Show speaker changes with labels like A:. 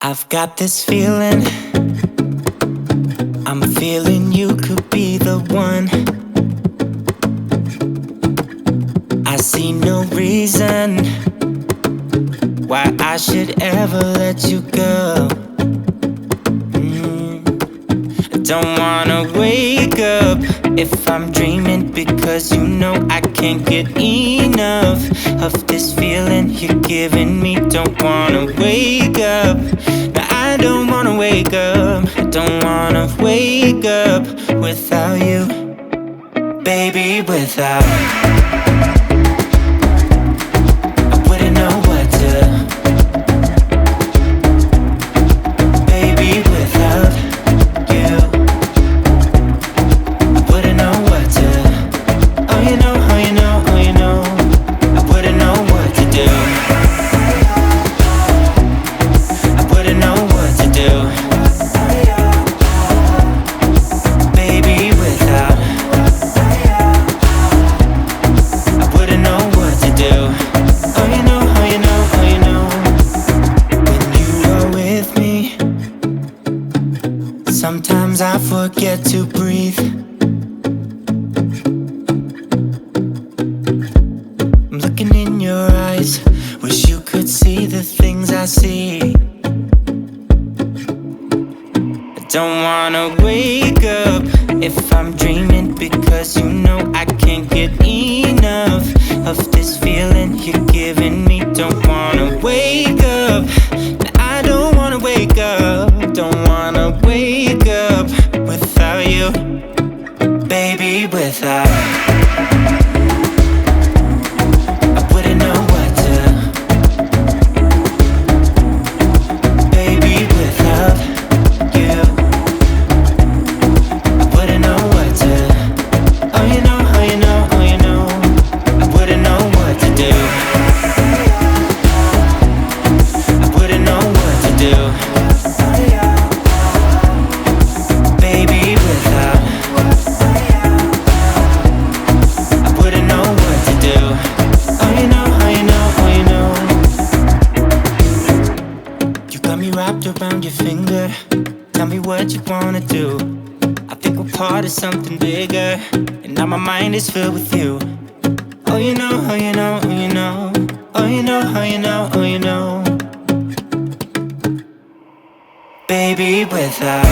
A: I've got this feeling, I'm feeling you could be the one. I see no reason why I should ever let you go. I don't wanna wake up if I'm dreaming, because you know I can't get enough of this feeling you're giving me. Don't wanna wake up, no, I don't wanna wake up. I don't wanna wake up without you, baby, without. I wouldn't know what to, baby, without you. I wouldn't know what to, oh you know, oh you know, oh you know. I wouldn't know what to do, I wouldn't know what to do, baby, without. I wouldn't know what to do, oh you know, oh you know, oh you know. When you are with me, sometimes I forget to breathe. I'm looking in your eyes, wish you could see the things I see. I don't wanna wake up if I'm dreaming, because you know I can't get enough of this feeling you're giving me. Don't wanna wake up, I don't wanna wake up. Don't wanna wake up without you, baby, without. I wouldn't know what to, baby, without you. I wouldn't know what to, oh you know, oh you know, oh you know. I wouldn't know what to do, I wouldn't know what to do, baby, without. I wouldn't know what to do, oh you know, oh you know, oh you know. You got me wrapped around your finger, tell me what you wanna do. I think we're part of something bigger, and now my mind is filled with you. Oh you know, oh you know, oh you know. Oh you know, oh you know, oh you know. Baby, without.